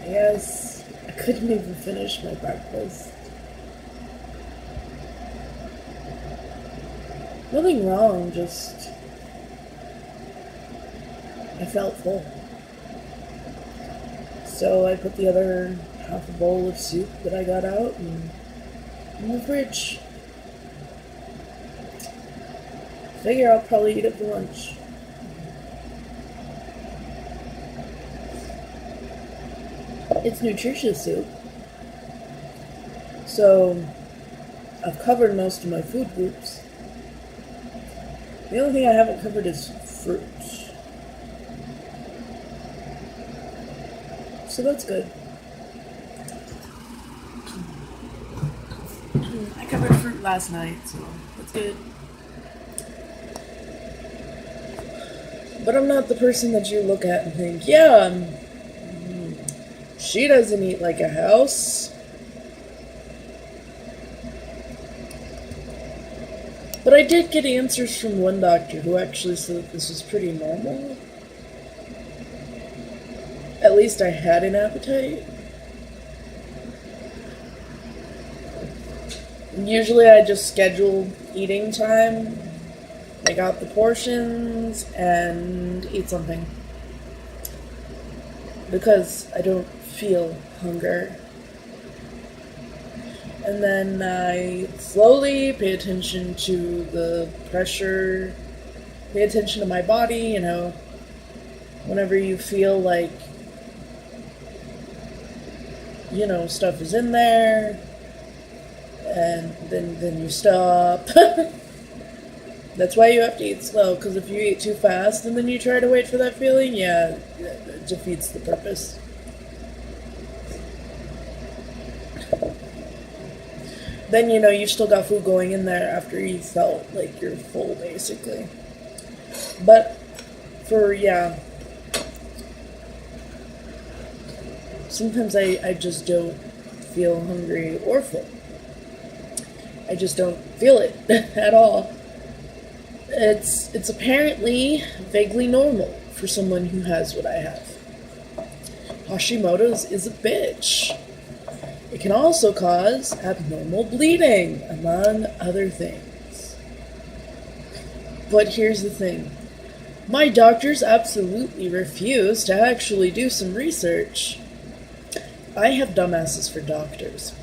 Yes, I couldn't even finish my breakfast. Nothing wrong, just I felt full. So I put the other half a bowl of soup that I got out in the fridge. Figure I'll probably eat it for lunch. It's nutritious soup. So I've covered most of my food groups. The only thing I haven't covered is fruit. So that's good. I covered fruit last night, so that's good. But I'm not the person that you look at and think, yeah, she doesn't eat like a house. But I did get answers from one doctor who actually said that this was pretty normal. At least I had an appetite. Usually I just schedule eating time, take out the portions, and eat something. Because I don't feel hunger. And then I slowly pay attention to the pressure, pay attention to my body, whenever you feel like, stuff is in there, and then you stop. That's why you have to eat slow, because if you eat too fast and then you try to wait for that feeling, yeah, it defeats the purpose. Then, you've still got food going in there after you felt like you're full, basically. But, sometimes I just don't feel hungry or full. I just don't feel it at all. It's apparently vaguely normal for someone who has what I have. Hashimoto's is a bitch. It can also cause abnormal bleeding, among other things. But here's the thing. My doctors absolutely refuse to actually do some research. I have dumbasses for doctors.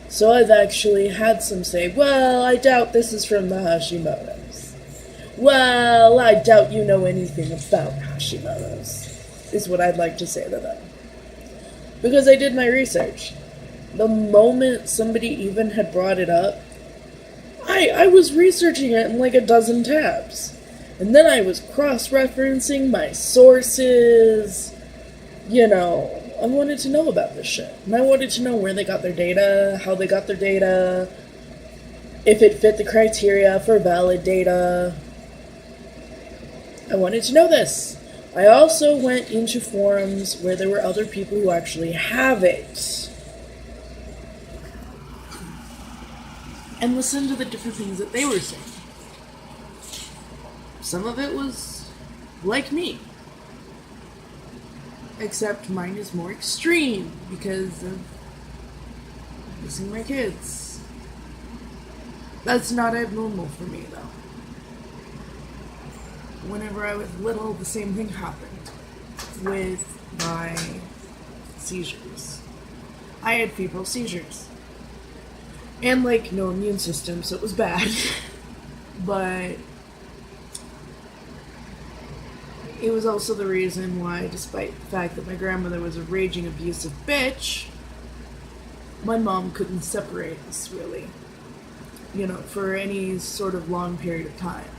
So I've actually had some say, well, I doubt this is from the Hashimoto's. Well, I doubt you know anything about Hashimoto's, is what I'd like to say to them. Because I did my research. The moment somebody even had brought it up, I was researching it in like a dozen tabs. And then I was cross-referencing my sources. I wanted to know about this shit. And I wanted to know where they got their data, how they got their data, if it fit the criteria for valid data. I wanted to know this. I also went into forums where there were other people who actually have it. And listen to the different things that they were saying. Some of it was like me. Except mine is more extreme because of missing my kids. That's not abnormal for me, though. Whenever I was little, the same thing happened with my seizures. I had febrile seizures. And, no immune system, so it was bad. But it was also the reason why, despite the fact that my grandmother was a raging, abusive bitch, my mom couldn't separate us, really. For any sort of long period of time.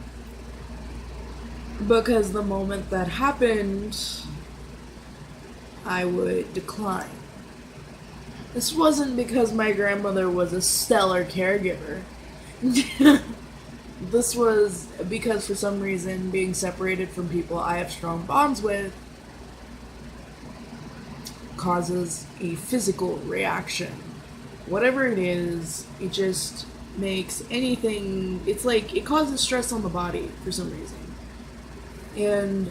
Because the moment that happened, I would decline. This wasn't because my grandmother was a stellar caregiver. This was because for some reason being separated from people I have strong bonds with causes a physical reaction. Whatever it is, it just makes anything, it's like it causes stress on the body for some reason. And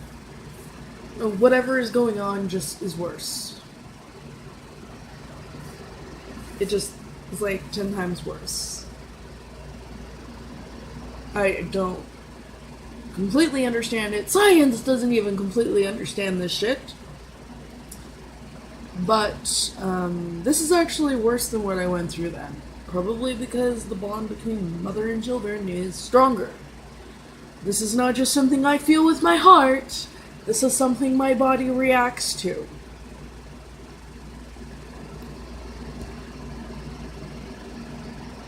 whatever is going on just is worse. It just is like 10 times worse. I don't completely understand it. Science doesn't even completely understand this shit. But this is actually worse than what I went through then. Probably because the bond between mother and children is stronger. This is not just something I feel with my heart. This is something my body reacts to.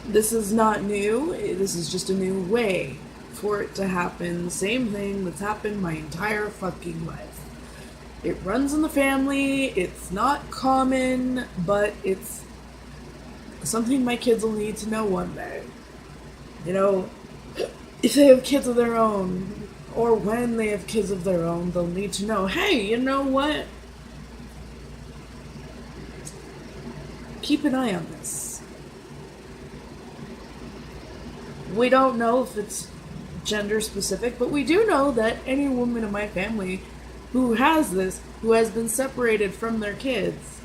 This is not new. This is just a new way for it to happen. The same thing that's happened my entire fucking life. It runs in the family. It's not common, but it's something my kids will need to know one day. You know, if they have kids of their own, or when they have kids of their own, they'll need to know, hey, you know what? Keep an eye on this. We don't know if it's gender specific, but we do know that any woman in my family who has this, who has been separated from their kids,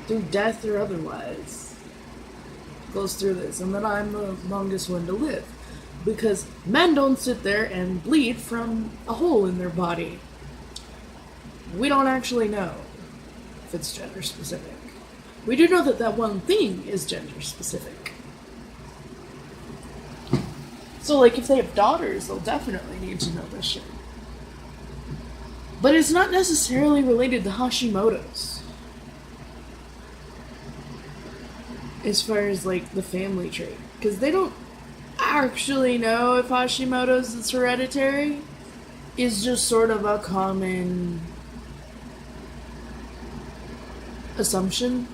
through death or otherwise, goes through this, and that I'm the longest one to live. Because men don't sit there and bleed from a hole in their body. We don't actually know if it's gender specific. We do know that that one thing is gender specific. So, like, if they have daughters, they'll definitely need to know this shit. But it's not necessarily related to Hashimoto's. As far as, like, the family trait. Because they don't actually know if Hashimoto's is hereditary. Is just sort of a common assumption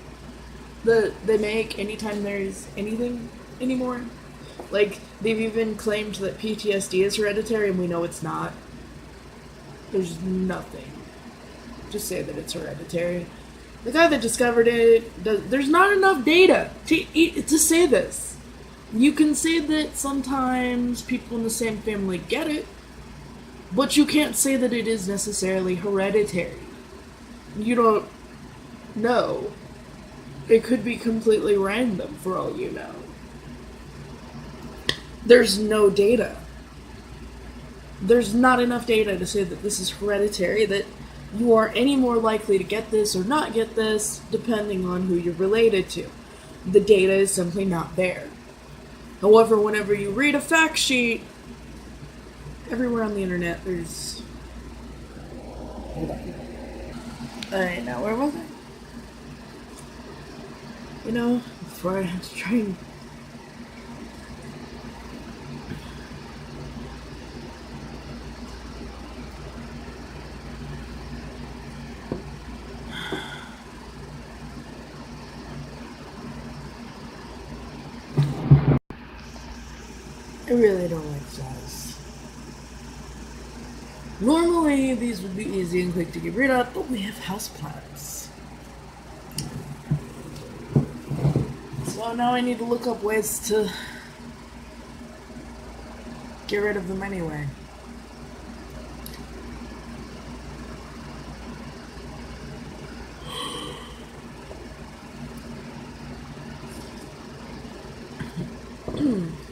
that they make anytime there's anything anymore. Like, they've even claimed that PTSD is hereditary, and we know it's not. There's nothing to say that it's hereditary. The guy that discovered it, there's not enough data to say this. You can say that sometimes people in the same family get it, but you can't say that it is necessarily hereditary. You don't know. It could be completely random for all you know. There's no data. There's not enough data to say that this is hereditary, that you are any more likely to get this or not get this, depending on who you're related to. The data is simply not there. However, whenever you read a fact sheet, everywhere on the internet, there's... Hold on. Alright, now where was I? You know, before I had to try and... I really don't like jazz. Normally, these would be easy and quick to get rid of, but we have houseplants. So now I need to look up ways to get rid of them anyway.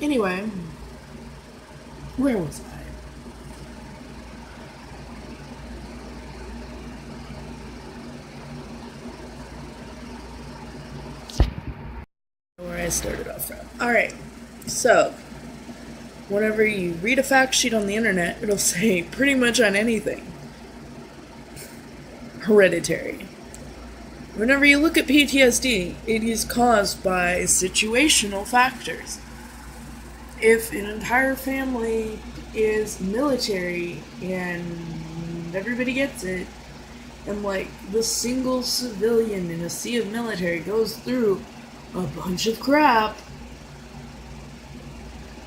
Anyway, where was I? Where I started off from. Alright, so, whenever you read a fact sheet on the internet, it'll say pretty much on anything. Hereditary. Whenever you look at PTSD, it is caused by situational factors. If an entire family is military and everybody gets it, and like the single civilian in a sea of military goes through a bunch of crap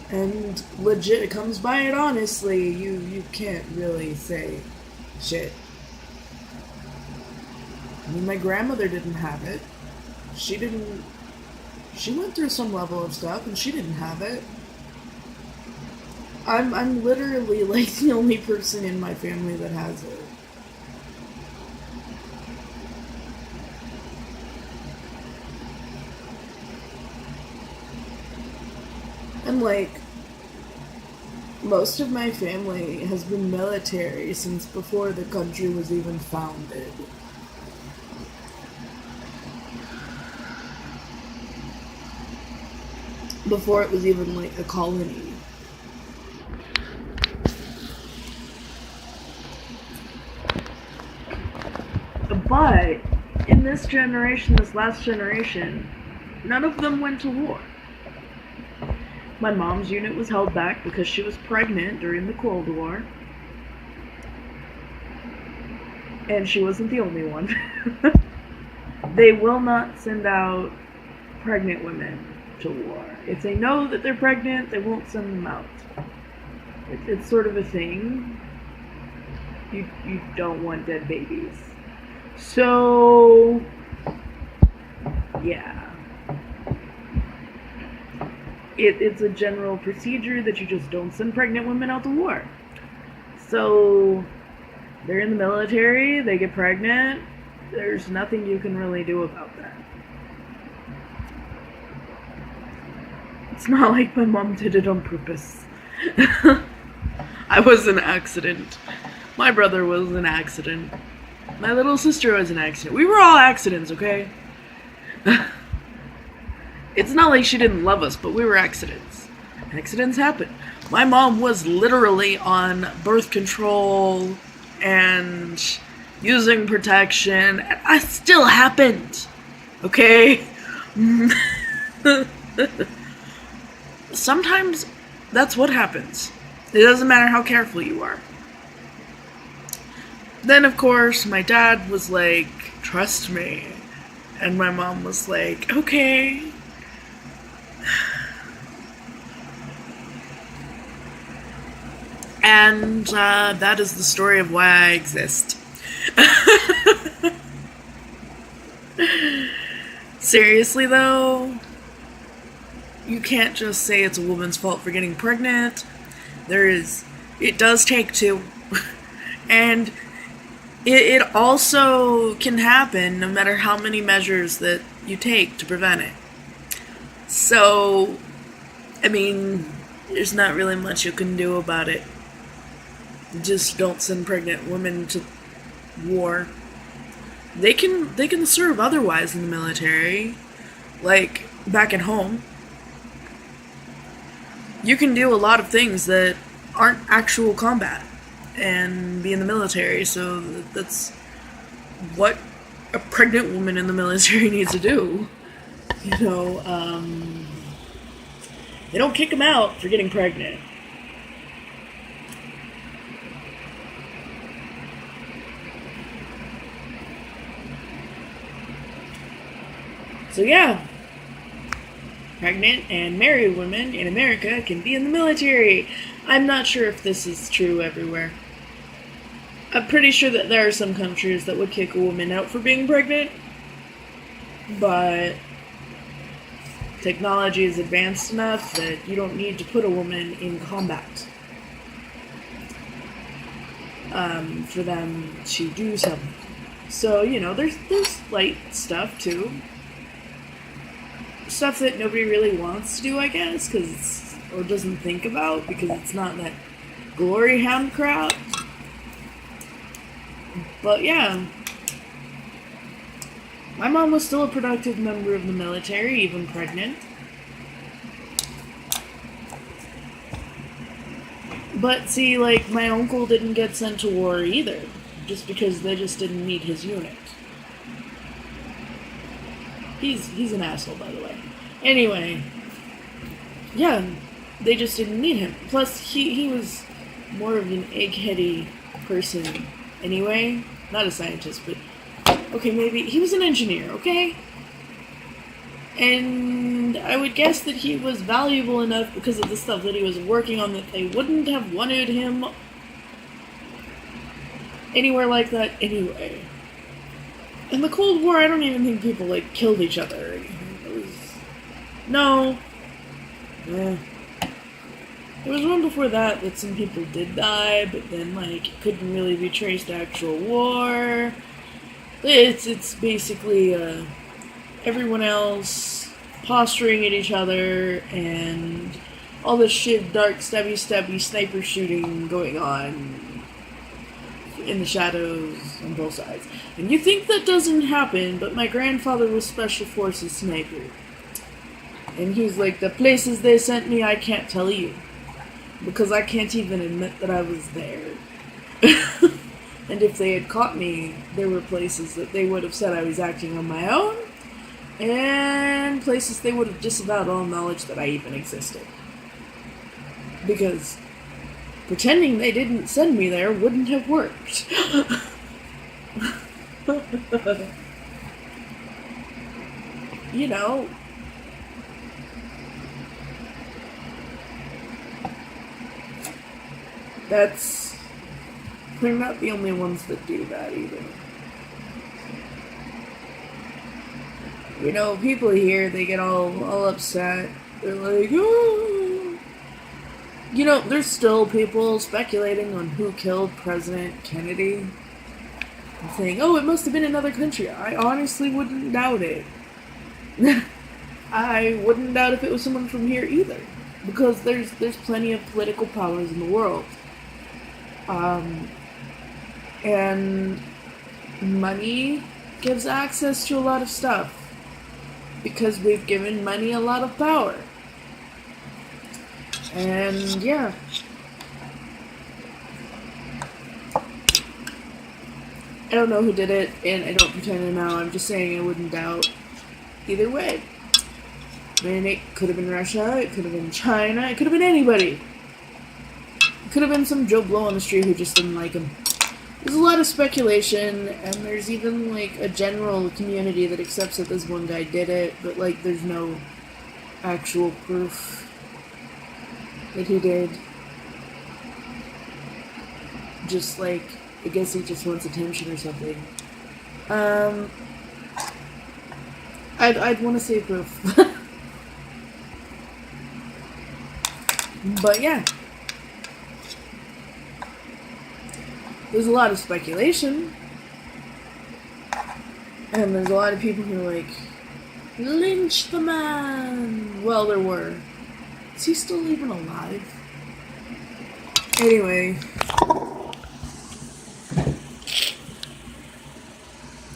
and legit comes by it honestly, you can't really say shit. I mean, my grandmother didn't have it. She went through some level of stuff and she didn't have it. I'm literally like the only person in my family that has it. And like most of my family has been military since before the country was even founded. Before it was even like a colony. But in this generation, this last generation, none of them went to war. My mom's unit was held back because she was pregnant during the Cold War. And she wasn't the only one. They will not send out pregnant women to war. If they know that they're pregnant, they won't send them out. It's sort of a thing. You don't want dead babies. So, yeah. It's a general procedure that you just don't send pregnant women out to war. So, they're in the military, they get pregnant, there's nothing you can really do about that. It's not like my mom did it on purpose. I was an accident. My brother was an accident. My little sister was an accident. We were all accidents, okay? It's not like she didn't love us, but we were accidents. Accidents happen. My mom was literally on birth control and using protection, and I still happened. Okay? Sometimes that's what happens. It doesn't matter how careful you are. Then, of course, my dad was like, trust me. And my mom was like, okay. And that is the story of why I exist. Seriously, though, you can't just say it's a woman's fault for getting pregnant. It does take two. And it also can happen no matter how many measures that you take to prevent it. So, I mean, there's not really much you can do about it. Just don't send pregnant women to war. They can serve otherwise in the military, like back at home. You can do a lot of things that aren't actual combat and be in the military, so that's what a pregnant woman in the military needs to do. You know, they don't kick them out for getting pregnant. So yeah, pregnant and married women in America can be in the military. I'm not sure if this is true everywhere. I'm pretty sure that there are some countries that would kick a woman out for being pregnant, but technology is advanced enough that you don't need to put a woman in combat for them to do something. So, you know, there's light stuff too. Stuff that nobody really wants to do, I guess, or doesn't think about, because it's not that glory hound crap. But yeah, my mom was still a productive member of the military, even pregnant. But see, like, my uncle didn't get sent to war either, just because they just didn't need his unit. He's an asshole, by the way. Anyway, yeah, they just didn't need him. Plus, he was more of an eggheady person anyway. Not a scientist, but okay, maybe he was an engineer, okay? And I would guess that he was valuable enough because of the stuff that he was working on that they wouldn't have wanted him anywhere like that anyway. In the Cold War, I don't even think people, like, killed each other or anything. It was... No. There was one before that some people did die, but then, like, it couldn't really be traced to actual war. It's basically, everyone else posturing at each other and all this shit, dark, stabby sniper shooting going on in the shadows on both sides. And you think that doesn't happen, but my grandfather was Special Forces sniper. And he's like, the places they sent me, I can't tell you. Because I can't even admit that I was there. And if they had caught me, there were places that they would have said I was acting on my own, and places they would have disavowed all knowledge that I even existed. Because pretending they didn't send me there wouldn't have worked. You know, they're not the only ones that do that either. You know, people here, they get all upset. They're like, oh. You know, there's still people speculating on who killed President Kennedy. And saying, oh, it must have been another country. I honestly wouldn't doubt it. I wouldn't doubt if it was someone from here either. Because there's plenty of political powers in the world. And money gives access to a lot of stuff. Because we've given money a lot of power. And yeah. I don't know who did it, and I don't pretend to know. I'm just saying I wouldn't doubt either way. I mean, it could have been Russia, it could have been China, it could have been anybody. It could have been some Joe Blow on the street who just didn't like him. There's a lot of speculation, and there's even, like, a general community that accepts that this one guy did it, but, like, there's no actual proof that he did. Just, like, I guess he just wants attention or something. I'd want to say proof. But, yeah. There's a lot of speculation, and there's a lot of people who are like, lynch the man! Well, there were. Is he still even alive? Anyway.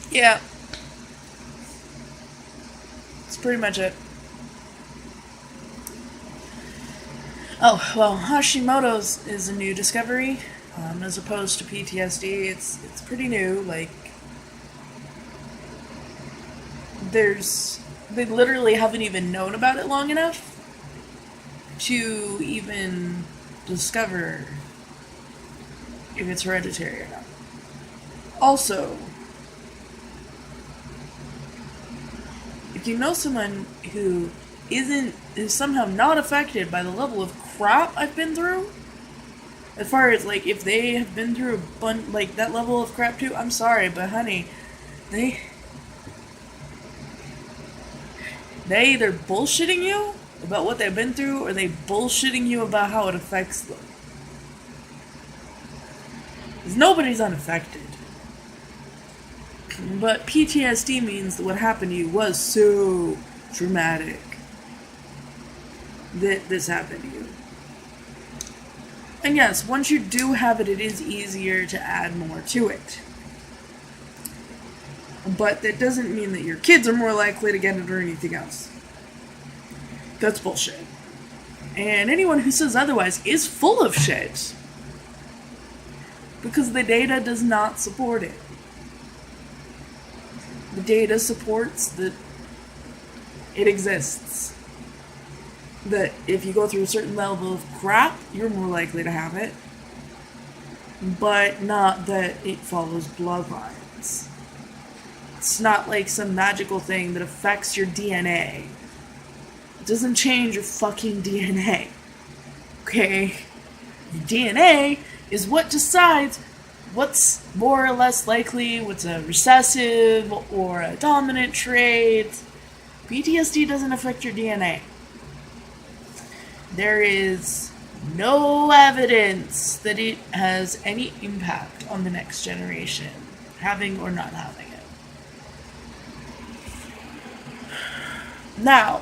Yeah. That's pretty much it. Oh, well, Hashimoto's is a new discovery. As opposed to PTSD, it's pretty new. Like, they literally haven't even known about it long enough to even discover if it's hereditary or not. Also, if you know someone who is somehow not affected by the level of crap I've been through, as far as, like, if they have been through like, that level of crap too, I'm sorry, but honey, they either bullshitting you about what they've been through, or they bullshitting you about how it affects them. Because nobody's unaffected. But PTSD means that what happened to you was so traumatic that this happened to you. And yes, once you do have it, it is easier to add more to it. But that doesn't mean that your kids are more likely to get it or anything else. That's bullshit. And anyone who says otherwise is full of shit. Because the data does not support it. The data supports that it exists. That if you go through a certain level of crap, you're more likely to have it. But not that it follows bloodlines. It's not like some magical thing that affects your DNA. It doesn't change your fucking DNA. Okay? Your DNA is what decides what's more or less likely, what's a recessive or a dominant trait. PTSD doesn't affect your DNA. There is no evidence that it has any impact on the next generation, having or not having it. Now,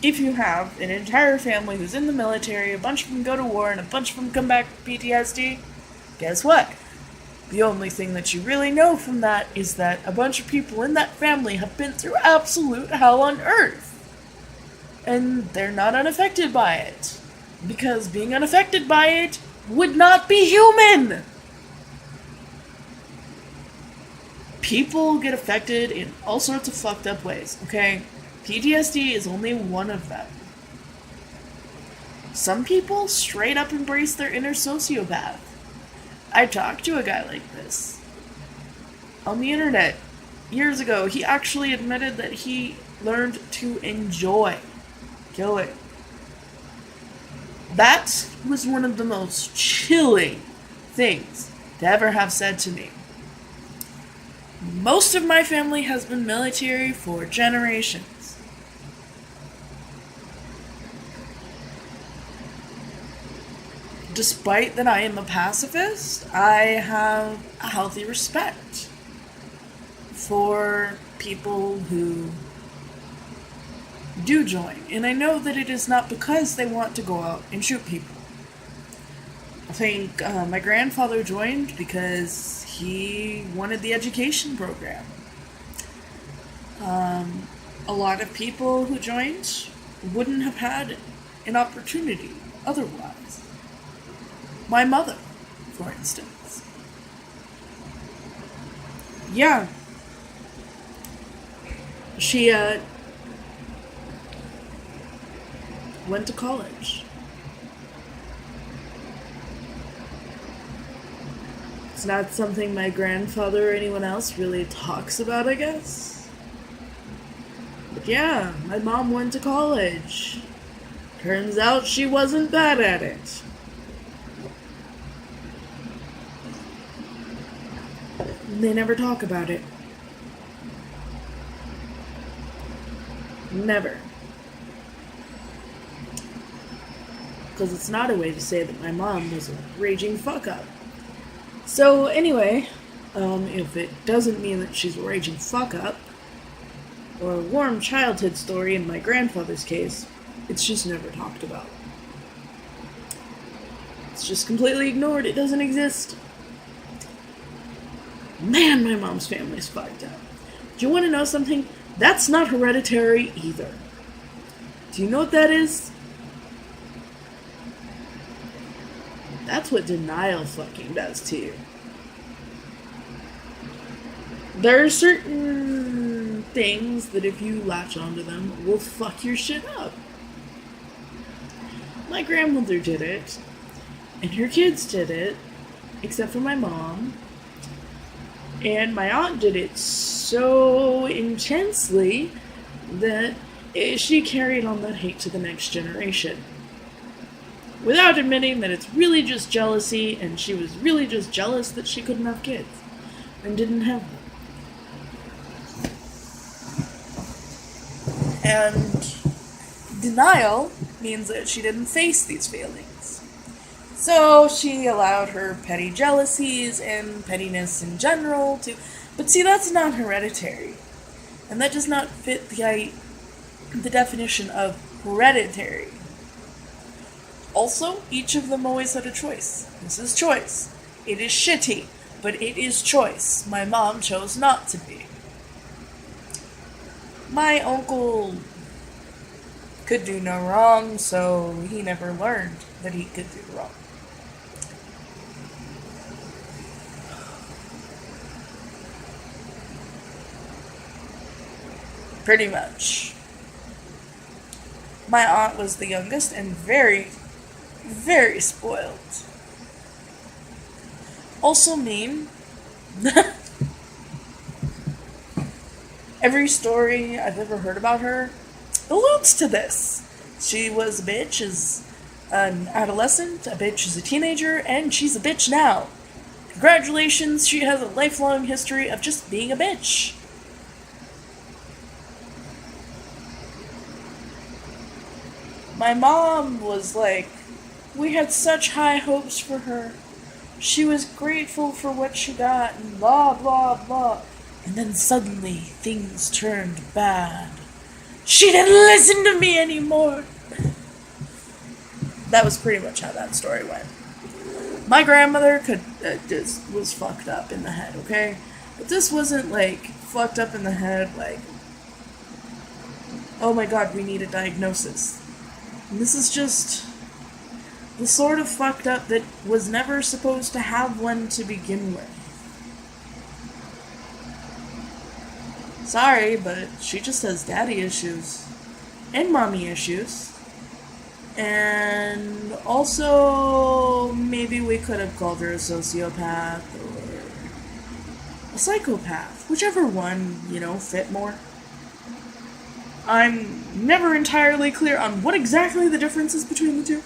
if you have an entire family who's in the military, a bunch of them go to war, and a bunch of them come back with PTSD, guess what? The only thing that you really know from that is that a bunch of people in that family have been through absolute hell on earth. And they're not unaffected by it. Because being unaffected by it would not be human! People get affected in all sorts of fucked up ways, okay? PTSD is only one of them. Some people straight up embrace their inner sociopath. I talked to a guy like this on the internet years ago. He actually admitted that he learned to enjoy killing. That was one of the most chilling things to ever have said to me. Most of my family has been military for generations. Despite that I am a pacifist, I have a healthy respect for people who do join. And I know that it is not because they want to go out and shoot people. I think my grandfather joined because he wanted the education program. A lot of people who joined wouldn't have had an opportunity otherwise. My mother, for instance. Yeah. She, went to college. It's not something my grandfather or anyone else really talks about, I guess. But yeah, my mom went to college. Turns out she wasn't bad at it. They never talk about it. Never. Because it's not a way to say that my mom was a raging fuck-up. So anyway, if it doesn't mean that she's a raging fuck-up, or a warm childhood story in my grandfather's case, it's just never talked about. It's just completely ignored. It doesn't exist. Man, my mom's family's fucked up. Do you want to know something? That's not hereditary either. Do you know what that is? That's what denial fucking does to you. There are certain things that if you latch onto them will fuck your shit up. My grandmother did it, and her kids did it, except for my mom. And my aunt did it so intensely that she carried on that hate to the next generation. Without admitting that it's really just jealousy, and she was really just jealous that she couldn't have kids, and didn't have them. And denial means that she didn't face these feelings. So she allowed her petty jealousies and pettiness in general to... But see, that's not hereditary. And that does not fit the definition of hereditary. Also, each of them always had a choice. This is choice. It is shitty, but it is choice. My mom chose not to be. My uncle could do no wrong, so he never learned that he could do wrong. Pretty much. My aunt was the youngest and very, very spoiled. Also mean. Every story I've ever heard about her alludes to this. She was a bitch as an adolescent, a bitch as a teenager, and she's a bitch now. Congratulations, she has a lifelong history of just being a bitch. My mom was like We had such high hopes for her. She was grateful for what she got, and blah, blah, blah. And then suddenly, things turned bad. She didn't listen to me anymore. That was pretty much how that story went. My grandmother just was fucked up in the head, okay? But this wasn't, like, fucked up in the head, like, oh my god, we need a diagnosis. And this is just the sort of fucked up that was never supposed to have one to begin with. Sorry, but she just has daddy issues. And mommy issues. And also, maybe we could have called her a sociopath or a psychopath. Whichever one, fit more. I'm never entirely clear on what exactly the difference is between the two.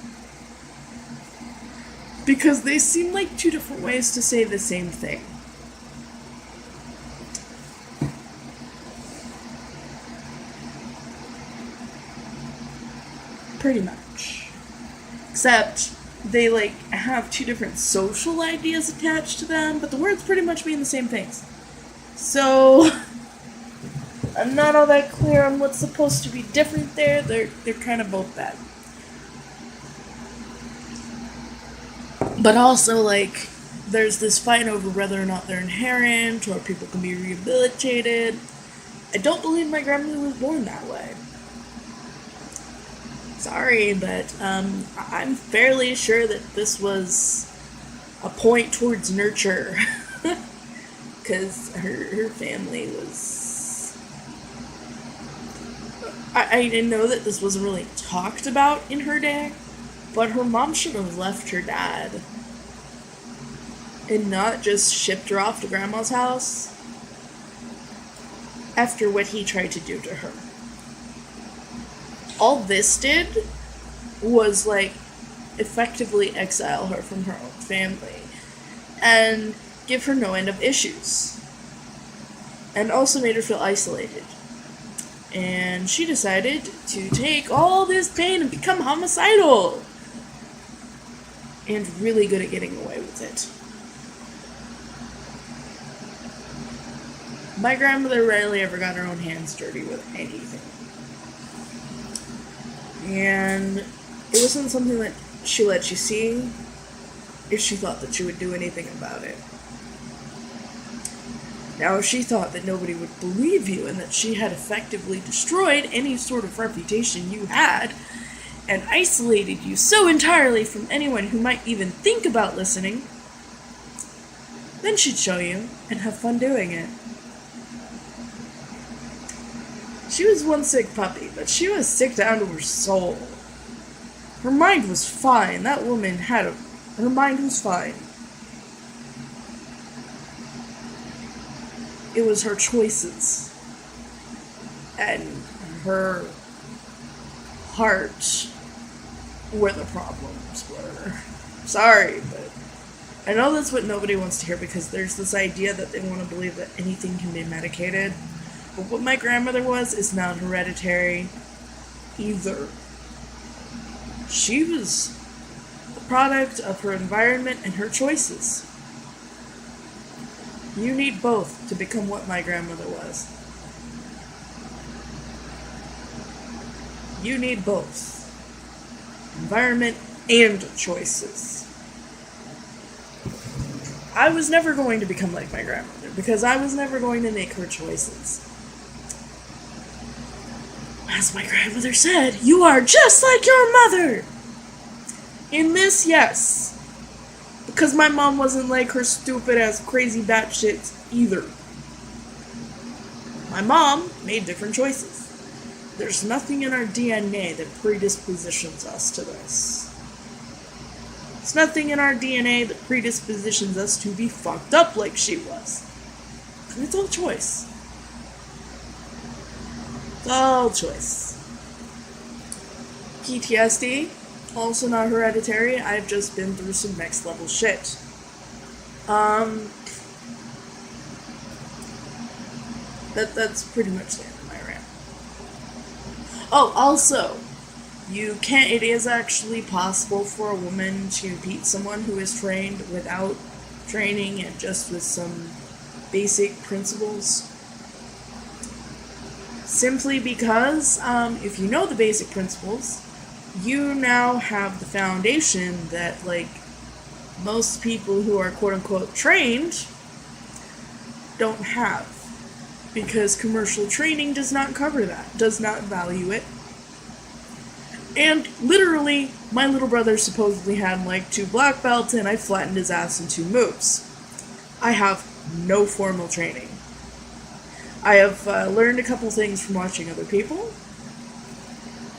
Because they seem like two different ways to say the same thing. Pretty much. Except they have two different social ideas attached to them, but the words pretty much mean the same things. So I'm not all that clear on what's supposed to be different there. They're kind of both bad. But also, there's this fight over whether or not they're inherent or people can be rehabilitated. I don't believe my grandmother was born that way. Sorry, but I'm fairly sure that this was a point towards nurture. Because her family was... I didn't know that this wasn't really talked about in her day, but her mom should have left her dad and not just shipped her off to grandma's house after what he tried to do to her. All this did was, effectively exile her from her own family and give her no end of issues. And also made her feel isolated. And she decided to take all this pain and become homicidal. And really good at getting away with it. My grandmother rarely ever got her own hands dirty with anything. And it wasn't something that she let you see if she thought that she would do anything about it. Now, if she thought that nobody would believe you and that she had effectively destroyed any sort of reputation you had and isolated you so entirely from anyone who might even think about listening, then she'd show you and have fun doing it. She was one sick puppy, but she was sick down to her soul. Her mind was fine. That woman her mind was fine. It was her choices and her heart where the problems were. Sorry, but I know that's what nobody wants to hear because there's this idea that they want to believe that anything can be medicated. But what my grandmother was is not hereditary either. She was the product of her environment and her choices. You need both to become what my grandmother was. You need both. Environment and choices. I was never going to become like my grandmother because I was never going to make her choices. As my grandmother said, you are just like your mother! In this, yes. Because my mom wasn't like her stupid-ass crazy batshit either. My mom made different choices. There's nothing in our DNA that predispositions us to this. There's nothing in our DNA that predispositions us to be fucked up like she was. And it's all choice. It's all choice. PTSD, also not hereditary. I've just been through some next level shit. That's pretty much the end of my rant. Oh, also, It is actually possible for a woman to beat someone who is trained without training and just with some basic principles. Simply because, if you know the basic principles, you now have the foundation that, like, most people who are quote-unquote trained don't have. Because commercial training does not cover that, does not value it. And literally, my little brother supposedly had like 2 black belts and I flattened his ass in 2 moves. I have no formal training. I have learned a couple things from watching other people,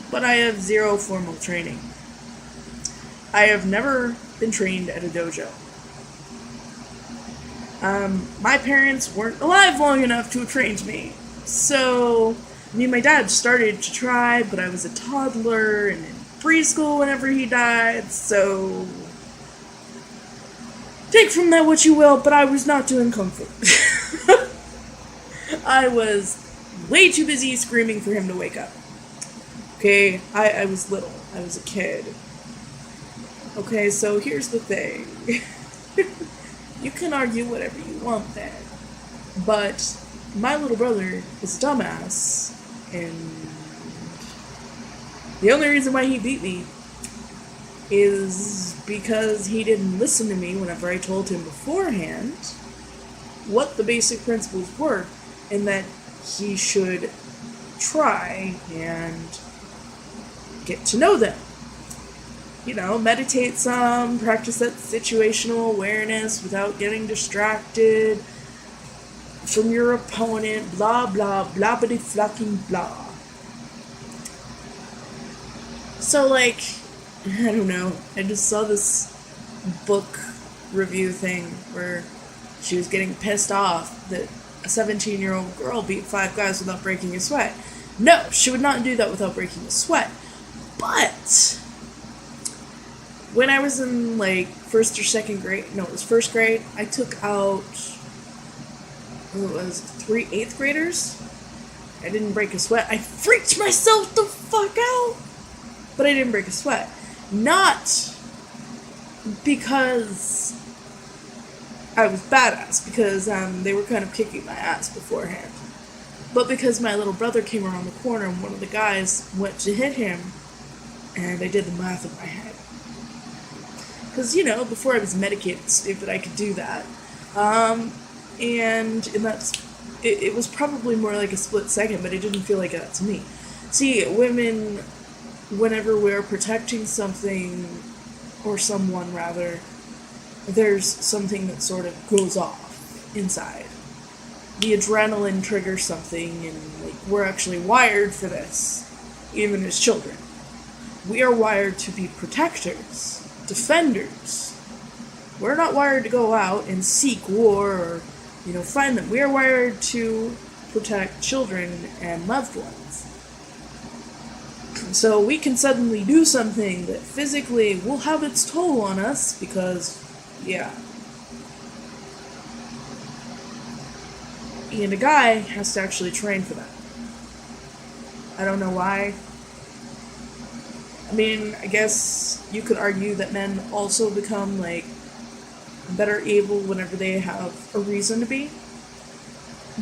but I have 0 formal training. I have never been trained at a dojo. My parents weren't alive long enough to have trained me. So, me and my dad started to try, but I was a toddler and in preschool whenever he died, so take from that what you will, but I was not doing kung fu. I was way too busy screaming for him to wake up. Okay, I was little. I was a kid. Okay, so here's the thing. You can argue whatever you want there. But my little brother is a dumbass, and the only reason why he beat me is because he didn't listen to me whenever I told him beforehand what the basic principles were, and that he should try and get to know them. You know, meditate some, practice that situational awareness without getting distracted from your opponent, blah, blah, blah-bitty fucking blah. So, like, I don't know, I just saw this book review thing where she was getting pissed off that a 17-year-old girl beat 5 guys without breaking a sweat. No, she would not do that without breaking a sweat. But when I was in, like, 1st or 2nd grade, no, it was 1st grade, I took out, it was 3 8th graders. I didn't break a sweat. I freaked myself the fuck out, but I didn't break a sweat. Not because I was badass, because they were kind of kicking my ass beforehand, but because my little brother came around the corner and one of the guys went to hit him, and I did the math in my head. Because, you know, before I was medicated stupid, I could do that. And that's, it was probably more like a split second, but it didn't feel like that to me. See, women, whenever we're protecting something, or someone rather, there's something that sort of goes off inside. The adrenaline triggers something, and like, we're actually wired for this, even as children. We are wired to be protectors. Defenders. We're not wired to go out and seek war or, you know, find them. We are wired to protect children and loved ones. So we can suddenly do something that physically will have its toll on us because, yeah. And a guy has to actually train for that. I don't know why. I mean, I guess you could argue that men also become, like, better able whenever they have a reason to be.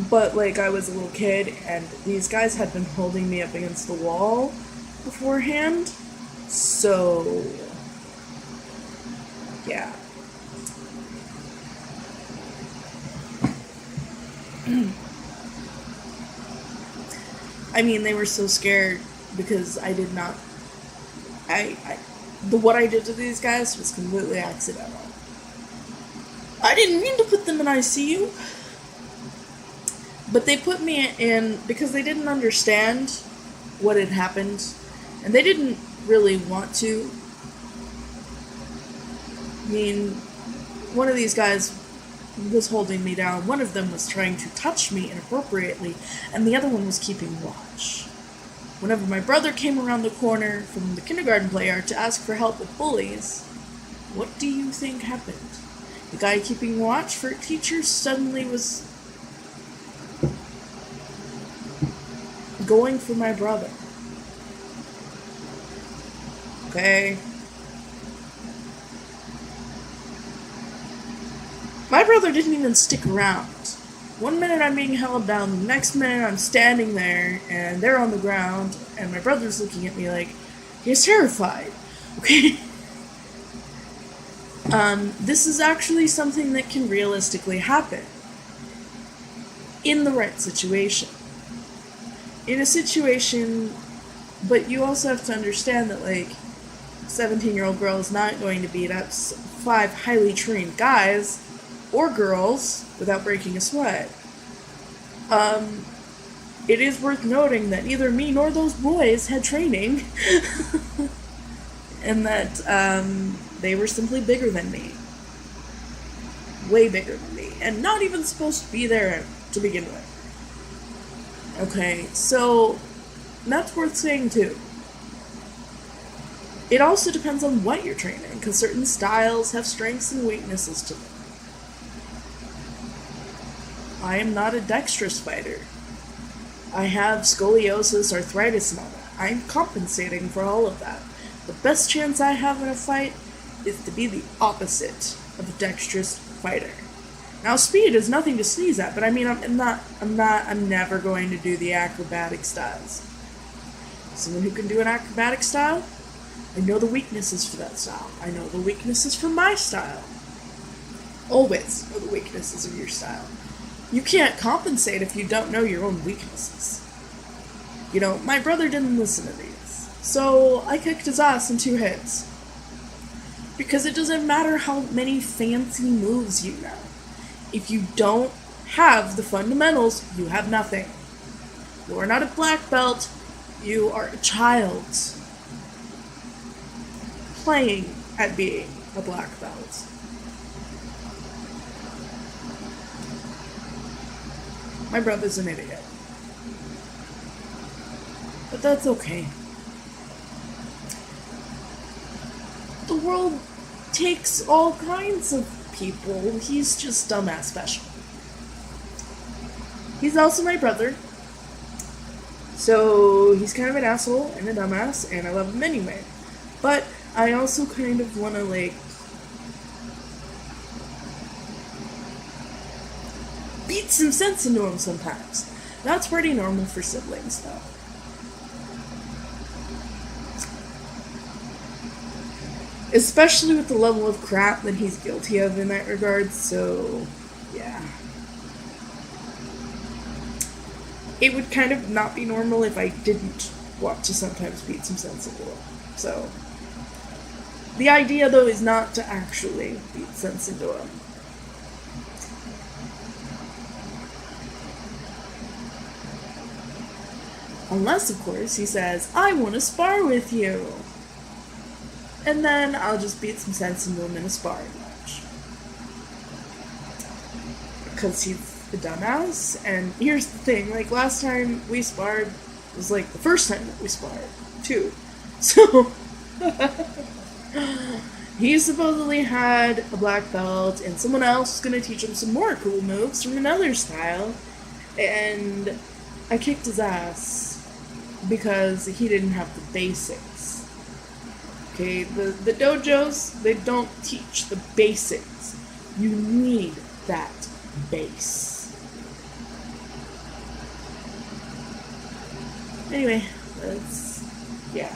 But, like, I was a little kid, and these guys had been holding me up against the wall beforehand. So, yeah. I mean, they were so scared because I did not... what I did to these guys was completely accidental. I didn't mean to put them in ICU, but they put me in because they didn't understand what had happened, and they didn't really want to. I mean, one of these guys was holding me down, one of them was trying to touch me inappropriately, and the other one was keeping watch. Whenever my brother came around the corner from the kindergarten play yard to ask for help with bullies, what do you think happened? The guy keeping watch for teachers suddenly was going for my brother. Okay? My brother didn't even stick around. One minute I'm being held down, the next minute I'm standing there, and they're on the ground, and my brother's looking at me like he's terrified. Okay? This is actually something that can realistically happen in the right situation. In a situation, but you also have to understand that, like, 17-year-old girl is not going to beat up 5 highly trained guys or girls without breaking a sweat. It is worth noting that neither me nor those boys had training, and that they were simply bigger than me. Way bigger than me, and not even supposed to be there to begin with. Okay, so that's worth saying too. It also depends on what you're training, because certain styles have strengths and weaknesses to them. I am not a dexterous fighter. I have scoliosis, arthritis, and all that. I'm compensating for all of that. The best chance I have in a fight is to be the opposite of a dexterous fighter. Now, speed is nothing to sneeze at, but I mean, I'm never going to do the acrobatic styles. Someone who can do an acrobatic style, I know the weaknesses for that style. I know the weaknesses for my style. Always know the weaknesses of your style. You can't compensate if you don't know your own weaknesses. You know, my brother didn't listen to these, so I kicked his ass in 2 hits. Because it doesn't matter how many fancy moves you know. If you don't have the fundamentals, you have nothing. You are not a black belt, you are a child playing at being a black belt. My brother's an idiot. But that's okay. The world takes all kinds of people. He's just dumbass special. He's also my brother. So he's kind of an asshole and a dumbass, and I love him anyway. But I also kind of want to, like, beat some sense into him sometimes. That's pretty normal for siblings, though. Especially with the level of crap that he's guilty of in that regard, so, yeah. It would kind of not be normal if I didn't want to sometimes beat some sense into him. So, the idea, though, is not to actually beat sense into him. Unless, of course, he says, I want to spar with you. And then I'll just beat some sense into him in a sparring match. Because he's a dumbass. And here's the thing, like, last time we sparred was, like, the first time that we sparred, too. So, he supposedly had a black belt, and someone else was going to teach him some more cool moves from another style. And I kicked his ass because he didn't have the basics. Okay, the dojos, they don't teach the basics. You need that base. Anyway, yeah.